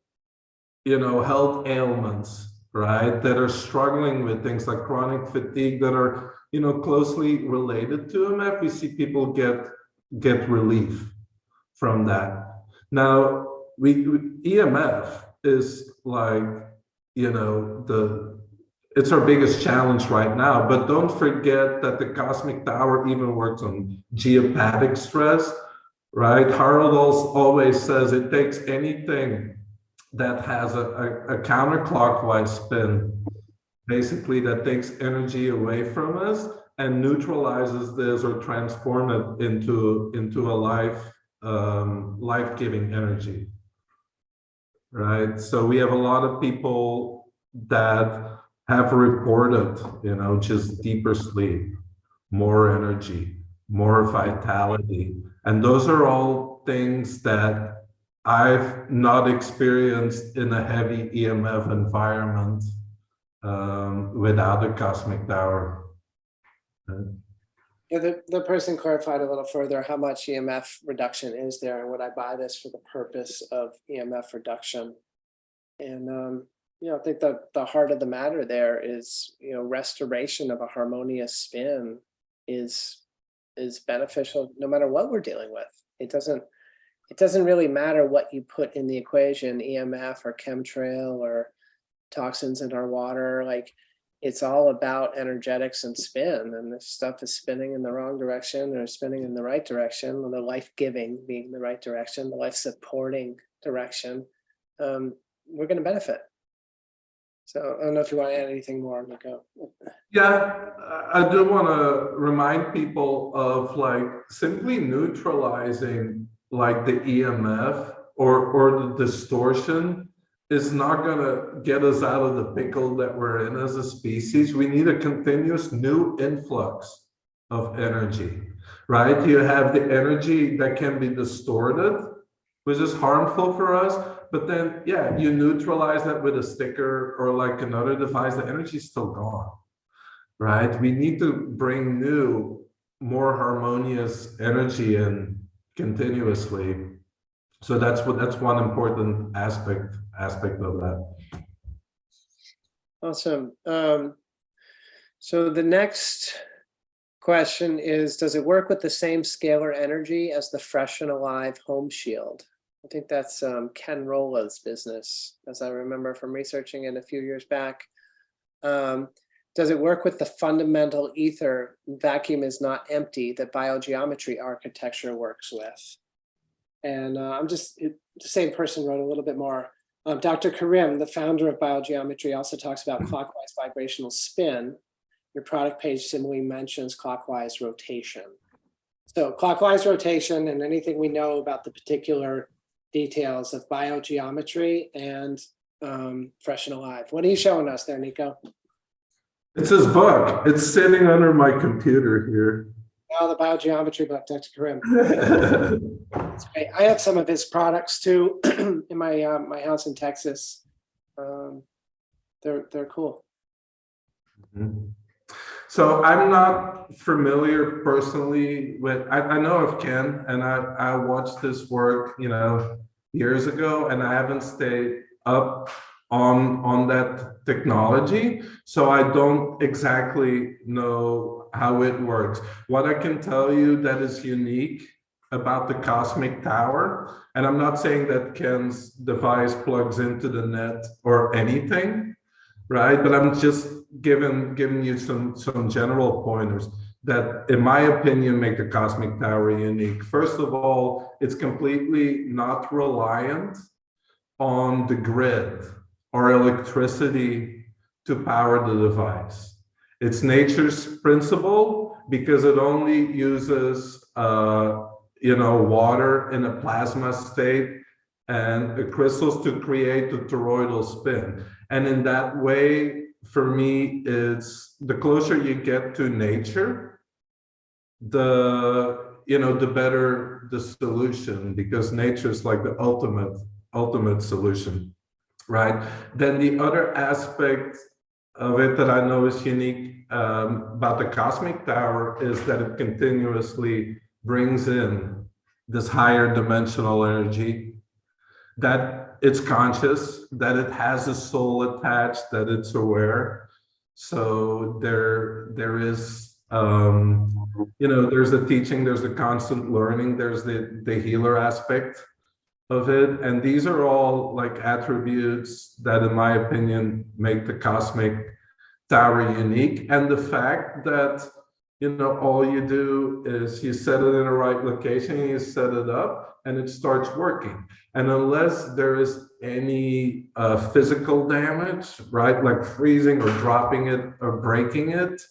Speaker 2: health ailments, right, that are struggling with things like chronic fatigue that are closely related to MF. We see people get relief from that. Now EMF is like it's our biggest challenge right now, but don't forget that the cosmic tower even works on geopathic stress, right? Harold always says it takes anything that has a counterclockwise spin, basically that takes energy away from us and neutralizes this or transform it into a life-giving energy, right? So we have a lot of people that have reported, just deeper sleep, more energy, more vitality. And those are all things that I've not experienced in a heavy EMF environment without a cosmic tower.
Speaker 1: Yeah, the person clarified a little further how much EMF reduction is there, and would I buy this for the purpose of EMF reduction? And I think that the heart of the matter there is, restoration of a harmonious spin is beneficial no matter what we're dealing with. It doesn't really matter what you put in the equation, EMF or chemtrail or toxins in our water. Like, it's all about energetics and spin, and if stuff is spinning in the wrong direction or spinning in the right direction, the life-giving being the right direction, the life-supporting direction, we're going to benefit. So I don't know if you want to add anything more, Nico.
Speaker 2: Yeah, I do want to remind people of simply neutralizing the EMF or the distortion is not going to get us out of the pickle that we're in as a species. We need a continuous new influx of energy, right? You have the energy that can be distorted, which is harmful for us. But then, yeah, you neutralize that with a sticker or another device, the energy is still gone, right? We need to bring new, more harmonious energy in continuously. So that's one important aspect of that.
Speaker 1: Awesome. So the next question is, does it work with the same scalar energy as the Fresh and Alive home shield? I think that's Ken Rola's business, as I remember from researching it a few years back. Does it work with the fundamental ether vacuum is not empty that biogeometry architecture works with? And the same person wrote a little bit more. Dr. Karim, the founder of biogeometry, also talks about clockwise vibrational spin. Your product page similarly mentions clockwise rotation. So clockwise rotation and anything we know about the particular details of biogeometry and Fresh and Alive. What are you showing us there, Nico?
Speaker 2: It's his book. It's sitting under my computer here.
Speaker 1: Oh, the biogeometry book, Dr. Karim. That's great. I have some of his products too in my my house in Texas. They're cool.
Speaker 2: Mm-hmm. So I'm not familiar personally with, I know of Ken, and I watched his work, years ago, and I haven't stayed up on that technology. So I don't exactly know how it works. What I can tell you that is unique about the Cosmic Tower, and I'm not saying that Ken's device plugs into the net or anything, right? But I'm just giving you some general pointers that, in my opinion, make the Cosmic Tower unique. First of all, it's completely not reliant on the grid or electricity to power the device. It's nature's principle because it only uses water in a plasma state and the crystals to create the toroidal spin. And in that way, for me, it's the closer you get to nature, the better the solution, because nature is like the ultimate solution, right? Then the other aspect of it that I know is unique about the Cosmic Tower is that it continuously brings in this higher dimensional energy, that it's conscious, that it has a soul attached, that it's aware. So there is there's the teaching, there's the constant learning, there's the healer aspect of it, and these are all attributes that, in my opinion, make the Cosmic Tower unique. And the fact that all you do is you set it in the right location, you set it up, and it starts working. And unless there is any physical damage, right, like freezing or dropping it or breaking it,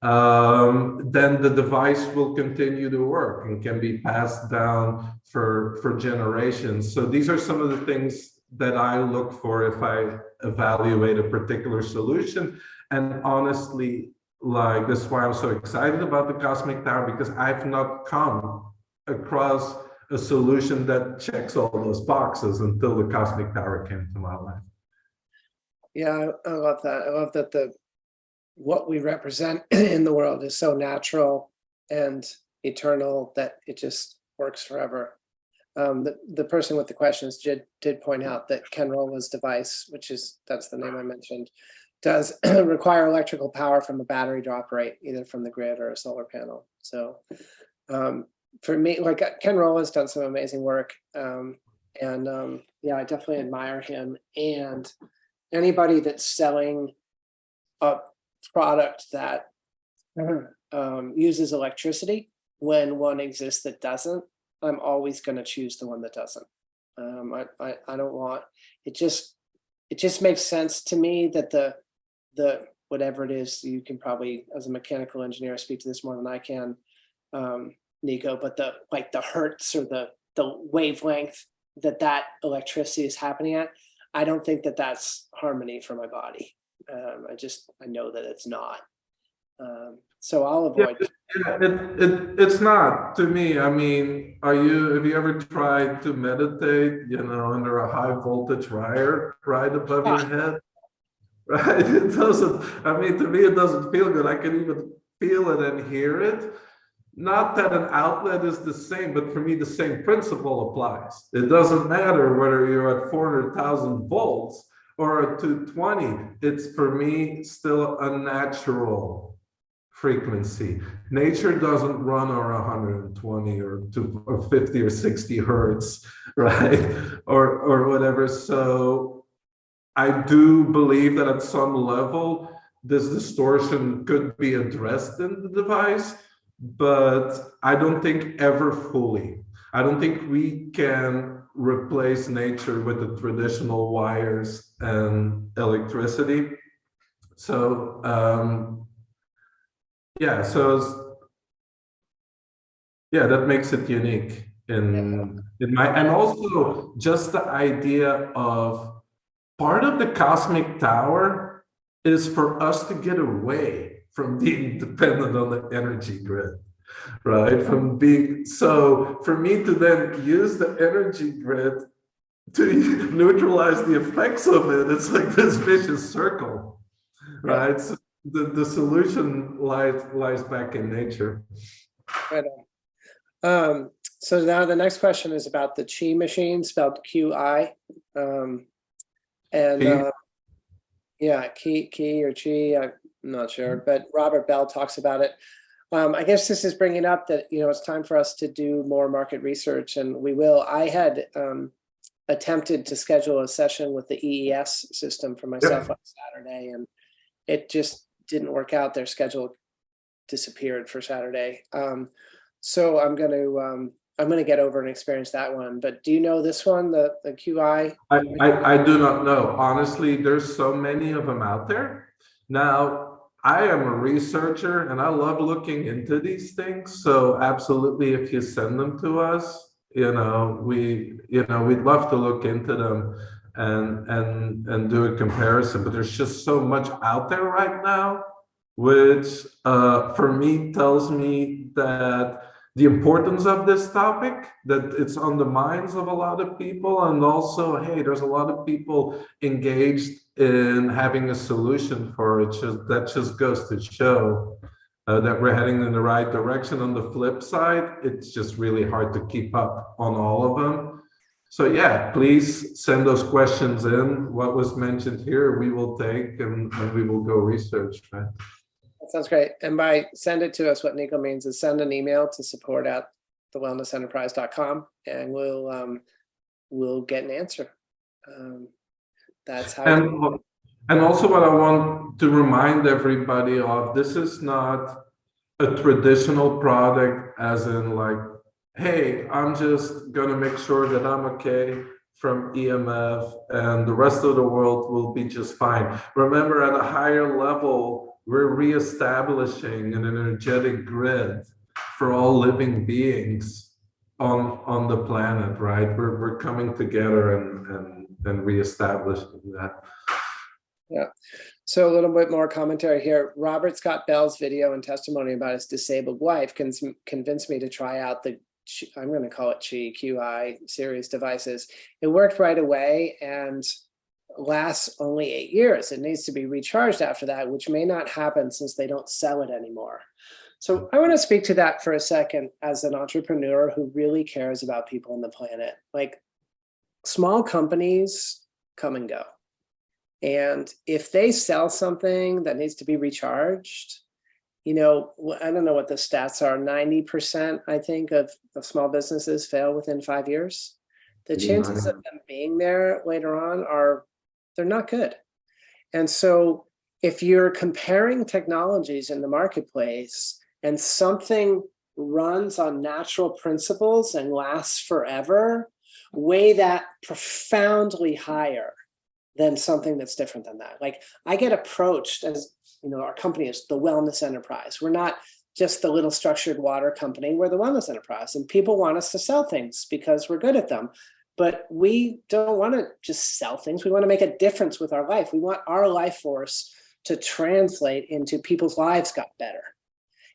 Speaker 2: then the device will continue to work and can be passed down for generations. So these are some of the things that I look for if I evaluate a particular solution. And honestly, like, this is why I'm so excited about the Cosmic Tower, because I've not come across a solution that checks all those boxes until the Cosmic Tower came to my life.
Speaker 1: Yeah, I love that. I love that what we represent in the world is so natural and eternal that it just works forever. The person with the questions did point out that Ken Rolla's device, that's the name I mentioned, does require electrical power from a battery to operate, either from the grid or a solar panel. So for me, like, Ken Rolla's done some amazing work. Yeah, I definitely admire him. And anybody that's selling a product that uses electricity when one exists that doesn't, I'm always going to choose the one that doesn't. I don't want it. Just makes sense to me that the whatever it is, you can probably, as a mechanical engineer, speak to this more than I can, Nico, but the hertz or the wavelength that electricity is happening at, I don't think that that's harmony for my body. I know that it's not. So I'll avoid.
Speaker 2: Yeah, it's not to me. I mean, have you ever tried to meditate, under a high voltage wire right above your head? Right? It doesn't, I mean, to me, it doesn't feel good. I can even feel it and hear it. Not that an outlet is the same, but for me, the same principle applies. It doesn't matter whether you're at 400,000 volts or at 220. It's, for me, still a natural frequency. Nature doesn't run on 120 or 50 or 60 hertz, right? Or whatever. So I do believe that at some level, this distortion could be addressed in the device, but I don't think ever fully. I don't think we can replace nature with the traditional wires and electricity. So, yeah, that makes it unique in my, and also just the idea of part of the Cosmic Tower is for us to get away from being dependent on the energy grid, right? So for me to then use the energy grid to neutralize the effects of it, it's like this vicious circle, right? So the solution lies back in nature.
Speaker 1: Right on. So now the next question is about the Qi machine, spelled QI. Yeah, Key or Chi, I'm not sure, but Robert Bell talks about it. I guess this is bringing up that, it's time for us to do more market research, and we will. I had attempted to schedule a session with the EES system for myself on Saturday, and it just didn't work out. Their schedule disappeared for Saturday. So I'm going to get over and experience that one. But do you know this one, the QI?
Speaker 2: I do not know. Honestly, there's so many of them out there. Now, I am a researcher and I love looking into these things. So absolutely, if you send them to us, we'd love to look into them and do a comparison. But there's just so much out there right now, which for me tells me that the importance of this topic, that it's on the minds of a lot of people, and also, hey, there's a lot of people engaged in having a solution for it. That just goes to show that we're heading in the right direction. On the flip side, it's just really hard to keep up on all of them. So yeah, please send those questions in. What was mentioned here, we will take and we will go research, right?
Speaker 1: That sounds great. And by send it to us, what Nico means is send an email to support@thewellnessenterprise.com, and we'll get an answer. That's how.
Speaker 2: And also, what I want to remind everybody of: this is not a traditional product, as in like, hey, I'm just gonna make sure that I'm okay from EMF and the rest of the world will be just fine. Remember, at a higher level, we're reestablishing an energetic grid for all living beings on the planet, right? We're coming together and reestablishing that.
Speaker 1: Yeah. So a little bit more commentary here. Robert Scott Bell's video and testimony about his disabled wife convinced me to try out the, I'm going to call it QI series devices. It worked right away and lasts only 8 years. It needs to be recharged after that, which may not happen since they don't sell it anymore. So I want to speak to that for a second as an entrepreneur who really cares about people on the planet. Like, small companies come and go. And if they sell something that needs to be recharged, you know, I don't know what the stats are, 90%, I think, of small businesses fail within 5 years. The chances of them being there later on they're not good. And so if you're comparing technologies in the marketplace and something runs on natural principles and lasts forever, weigh that profoundly higher than something that's different than that. Like, I get approached as, you know, our company is the wellness enterprise. We're not just the little structured water company, we're the wellness enterprise. And people want us to sell things because we're good at them. But we don't want to just sell things. We want to make a difference with our life. We want our life force to translate into people's lives got better.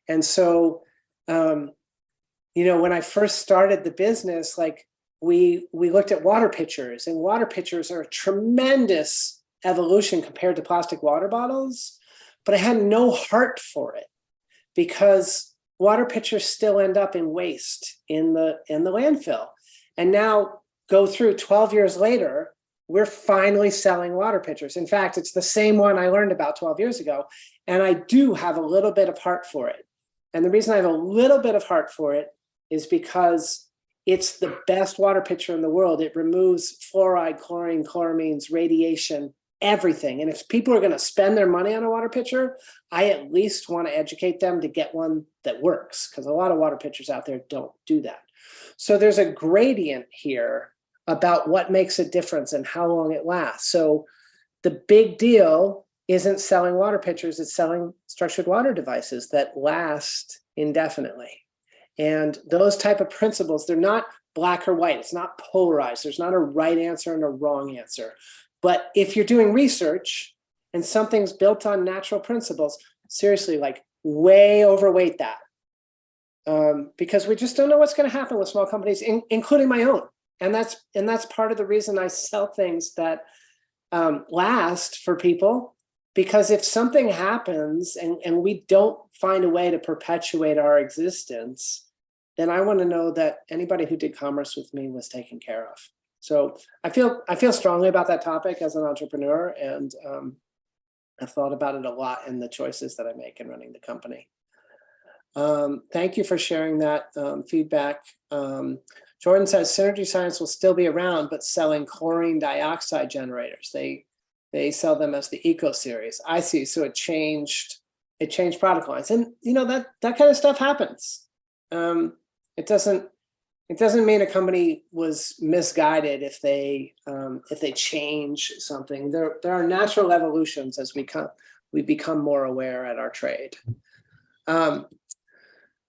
Speaker 1: And so, you know, when I first started the business, like, we looked at water pitchers, and water pitchers are a tremendous evolution compared to plastic water bottles, but I had no heart for it because water pitchers still end up in waste in the landfill. And now, go through 12 years later, we're finally selling water pitchers. In fact, it's the same one I learned about 12 years ago, and I do have a little bit of heart for it. And the reason I have a little bit of heart for it is because it's the best water pitcher in the world. It removes fluoride, chlorine, chloramines, radiation, everything. And if people are going to spend their money on a water pitcher, I at least want to educate them to get one that works, because a lot of water pitchers out there don't do that. So there's a gradient here about what makes a difference and how long it lasts. So the big deal isn't selling water pitchers, it's selling structured water devices that last indefinitely. And those type of principles, they're not black or white. It's not polarized. There's not a right answer and a wrong answer. But if you're doing research and something's built on natural principles, seriously, like, way overweight that. Because we just don't know what's going to happen with small companies, including my own. And that's part of the reason I sell things that last for people. Because if something happens and we don't find a way to perpetuate our existence, then I want to know that anybody who did commerce with me was taken care of. So I feel strongly about that topic as an entrepreneur, and I've thought about it a lot in the choices that I make in running the company. Thank you for sharing that feedback. Jordan says Synergy Science will still be around, but selling chlorine dioxide generators. They sell them as the Eco Series. I see. So it changed product lines, and you know that kind of stuff happens. It doesn't mean a company was misguided if they change something. There are natural evolutions as we become more aware at our trade.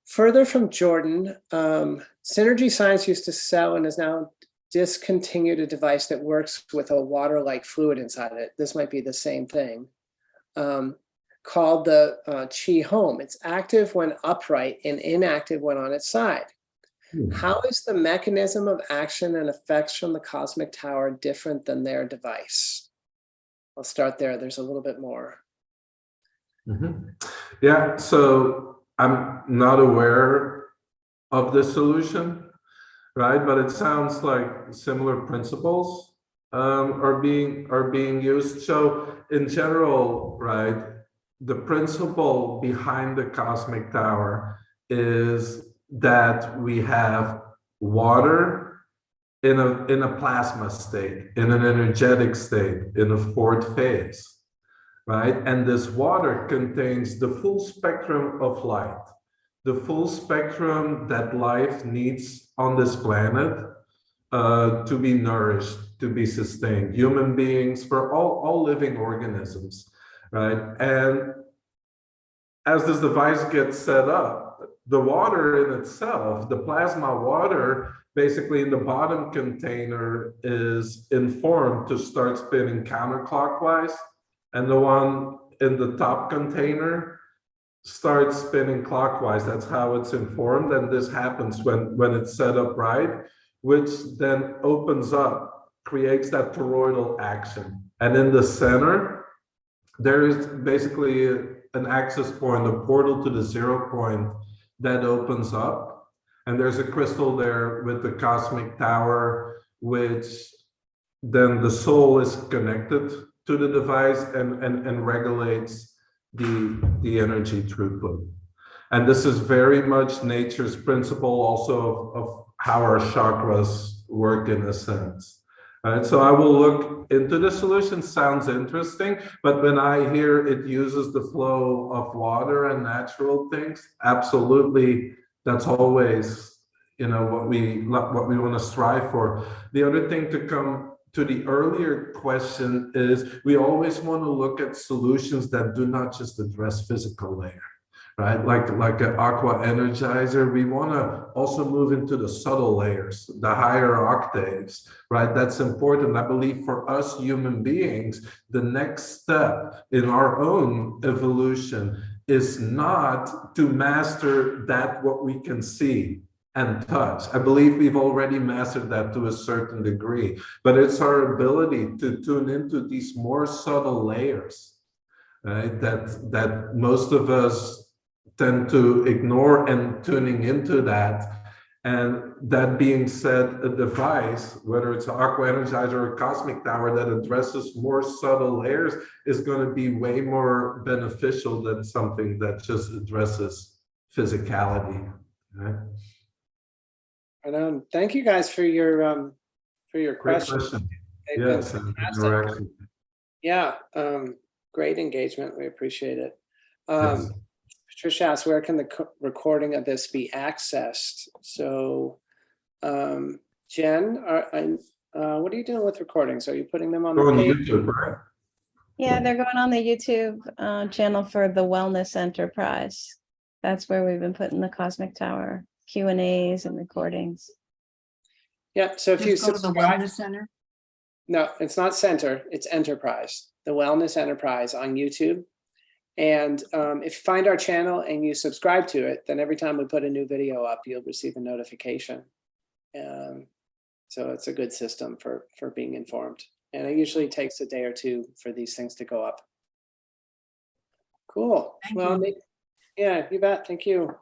Speaker 1: Further from Jordan, Synergy Science used to sell and has now discontinued a device that works with a water-like fluid inside it. This might be the same thing, called the Qi Home. It's active when upright and inactive when on its side. How is the mechanism of action and effects from the cosmic tower different than their device? I'll start there. There's a little bit more.
Speaker 2: Yeah, so I'm not aware of the solution, right? But it sounds like similar principles are being used. So in general, right, the principle behind the cosmic tower is that we have water in a plasma state, in an energetic state, in a fourth phase, right? And this water contains the full spectrum of light. the full spectrum that life needs on this planet to be nourished, to be sustained. Human beings, for all living organisms, right? And as this device gets set up, the water in itself, the plasma water, basically in the bottom container is informed to start spinning counterclockwise, and the one in the top container starts spinning clockwise. That's how it's informed, and this happens when it's set up right, which then opens up, creates that toroidal action. And in the center, there is basically an access point, a portal to the 0 point that opens up. And there's a crystal there with the cosmic tower, which then the soul is connected to the device and regulates the energy throughput. And this is very much nature's principle also of how our chakras work in a sense. So I will look into the solution. Sounds interesting, but when I hear it uses the flow of water and natural things, absolutely, that's always, you know, what we want to strive for. The other thing to come to the earlier question is we always want to look at solutions that do not just address physical layer, right? Like an aqua energizer, we want to also move into the subtle layers, the higher octaves, right? That's important. I believe for us human beings, the next step in our own evolution is not to master that what we can see and touch. I believe we've already mastered that to a certain degree, but it's our ability to tune into these more subtle layers, right? That most of us tend to ignore, and tuning into that. And that being said, a device, whether it's an aqua energizer or a cosmic tower that addresses more subtle layers, is going to be way more beneficial than something that just addresses physicality, right?
Speaker 1: And thank you guys for your
Speaker 2: Great
Speaker 1: questions.
Speaker 2: question.
Speaker 1: They've been
Speaker 2: Yes, and
Speaker 1: fantastic.
Speaker 2: interaction.
Speaker 1: Yeah, great engagement. We appreciate it.
Speaker 2: Yes.
Speaker 1: Patricia asks, where can the recording of this be accessed? So, Jen, what are you doing with recordings? Are you putting them on
Speaker 2: Go
Speaker 1: the
Speaker 2: on
Speaker 1: page?
Speaker 2: YouTube, right?
Speaker 3: Yeah, they're going on the YouTube channel for the Wellness Enterprise. That's where we've been putting the Cosmic Tower Q&As and recordings.
Speaker 1: Yeah, so if you
Speaker 4: Just go to the
Speaker 1: subscribe,
Speaker 4: Wellness Center.
Speaker 1: no, it's not Center, it's Enterprise, the Wellness Enterprise on YouTube. And if you find our channel and you subscribe to it, then every time we put a new video up, you'll receive a notification. So it's a good system for being informed. And it usually takes a day or two for these things to go up. Cool.
Speaker 4: Thank
Speaker 1: Well,
Speaker 4: you.
Speaker 1: yeah, you bet. Thank you.